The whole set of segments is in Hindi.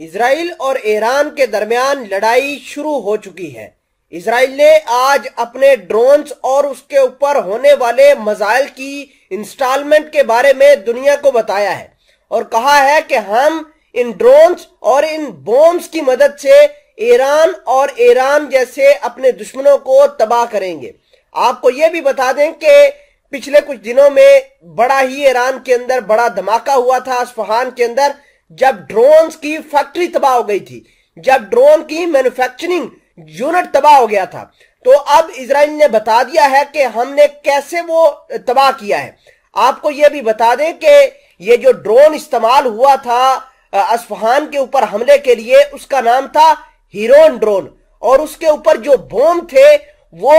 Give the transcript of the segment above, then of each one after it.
इजराइल और ईरान के दरमियान लड़ाई शुरू हो चुकी है। इजराइल ने आज अपने ड्रोन्स और उसके ऊपर होने वाले मिसाइल की इंस्टॉलमेंट के बारे में दुनिया को बताया है और कहा है कि हम इन ड्रोन्स और इन बॉम्ब्स की मदद से ईरान और ईरान जैसे अपने दुश्मनों को तबाह करेंगे। आपको यह भी बता दें कि पिछले कुछ दिनों में बड़ा ही ईरान के अंदर बड़ा धमाका हुआ था अस्फहान के अंदर, जब ड्रोन्स की फैक्ट्री तबाह हो गई थी, जब ड्रोन की मैन्युफैक्चरिंग यूनिट तबाह हो गया था। तो अब इजराइल ने बता दिया है कि हमने कैसे वो तबाह किया है। आपको यह भी बता दें कि ये जो ड्रोन इस्तेमाल हुआ था अस्फहान के ऊपर हमले के लिए, उसका नाम था हीरोन ड्रोन, और उसके ऊपर जो बॉम्ब थे वो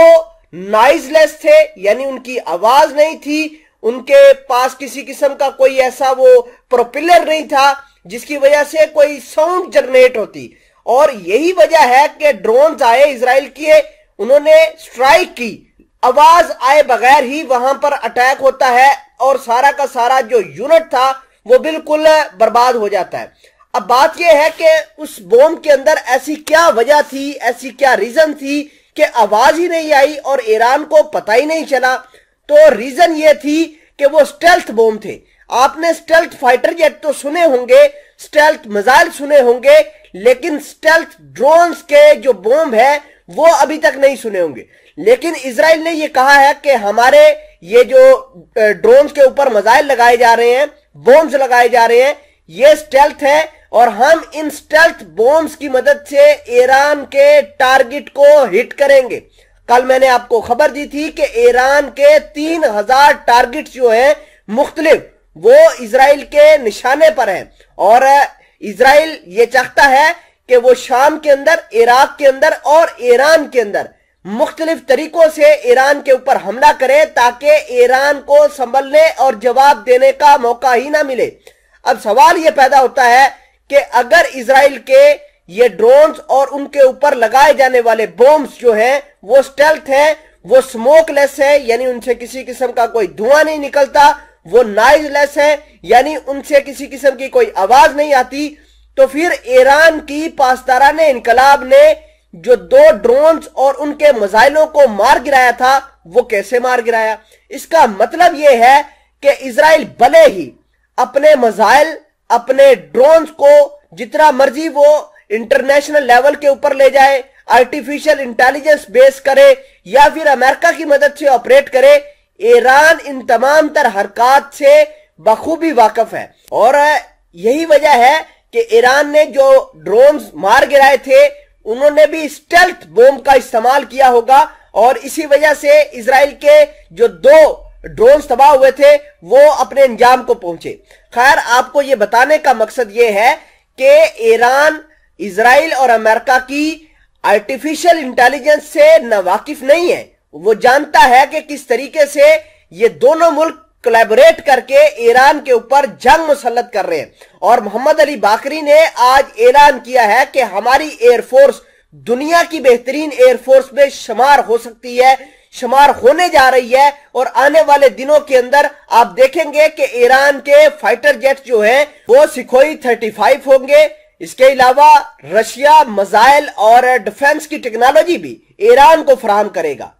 नॉइजलेस थे, यानी उनकी आवाज नहीं थी, उनके पास किसी किस्म का कोई ऐसा वो प्रोपेलर नहीं था जिसकी वजह से कोई साउंड जनरेट होती। और यही वजह है कि ड्रोन्स आए इजराइल के, उन्होंने स्ट्राइक की, आवाज आए बगैर ही वहां पर अटैक होता है और सारा का सारा जो यूनिट था वो बिल्कुल बर्बाद हो जाता है। अब बात यह है कि उस बॉम्ब के अंदर ऐसी क्या वजह थी, ऐसी क्या रीजन थी कि आवाज ही नहीं आई और ईरान को पता ही नहीं चला। तो रीजन ये थी कि वो स्टेल्थ बॉम्ब थे। आपने स्टेल्थ फाइटर जेट तो सुने होंगे, स्टेल्थ मिसाइल सुने होंगे, लेकिन स्टेल्थ ड्रोन्स के जो बॉम्ब है वो अभी तक नहीं सुने होंगे। लेकिन इजराइल ने ये कहा है कि हमारे ये जो ड्रोन्स के ऊपर मिसाइल लगाए जा रहे हैं, बॉम्ब्स लगाए जा रहे हैं, ये स्टेल्थ है और हम इन स्टेल्थ बॉम्ब्स की मदद से ईरान के टारगेट को हिट करेंगे। कल मैंने आपको खबर दी थी कि ईरान के 3000 टारगेट जो हैं मुख्तलिफ, वो इजराइल के निशाने पर हैं और इजराइल ये चाहता है कि वो शाम के अंदर, इराक के अंदर और ईरान के अंदर मुख्तलिफ तरीकों से ईरान के ऊपर हमला करे ताकि ईरान को संभलने और जवाब देने का मौका ही ना मिले। अब सवाल यह पैदा होता है कि अगर इजराइल के ये ड्रोन्स और उनके ऊपर लगाए जाने वाले बॉम्ब्स जो हैं वो स्टेल्थ हैं, वो स्मोकलेस है, यानी उनसे किसी किस्म का कोई धुआं नहीं निकलता, वो नॉइजलेस है, यानी उनसे किसी किस्म की कोई आवाज नहीं आती, तो फिर ईरान की पासदारान इनकलाब ने जो 2 ड्रोन्स और उनके मिसाइलों को मार गिराया था वो कैसे मार गिराया? इसका मतलब यह है कि इजराइल भले ही अपने मिसाइल, अपने ड्रोन्स को जितना मर्जी वो इंटरनेशनल लेवल के ऊपर ले जाए, आर्टिफिशियल इंटेलिजेंस बेस करे या फिर अमेरिका की मदद से ऑपरेट करे, ईरान इन तमाम तर हरकत से बखूबी वाकिफ है। और यही वजह है कि ईरान ने जो ड्रोन्स मार गिराए थे उन्होंने भी स्टेल्थ बॉम्ब का इस्तेमाल किया होगा और इसी वजह से इजराइल के जो 2 ड्रोन्स तबाह हुए थे वो अपने अंजाम को पहुंचे। खैर, आपको ये बताने का मकसद ये है कि ईरान इजराइल और अमेरिका की आर्टिफिशियल इंटेलिजेंस से नावाकिफ नहीं है। वो जानता है कि किस तरीके से ये दोनों मुल्क कोलैबोरेट करके ईरान के ऊपर जंग मुसल्लत कर रहे हैं। और मोहम्मद अली बाकरी ने आज ऐलान किया है कि हमारी एयरफोर्स दुनिया की बेहतरीन एयरफोर्स में शुमार हो सकती है, शुमार होने जा रही है और आने वाले दिनों के अंदर आप देखेंगे कि ईरान के फाइटर जेट जो हैं वो सुखोई 35 होंगे। इसके अलावा रशिया मिसाइल और डिफेंस की टेक्नोलॉजी भी ईरान को फराहम करेगा।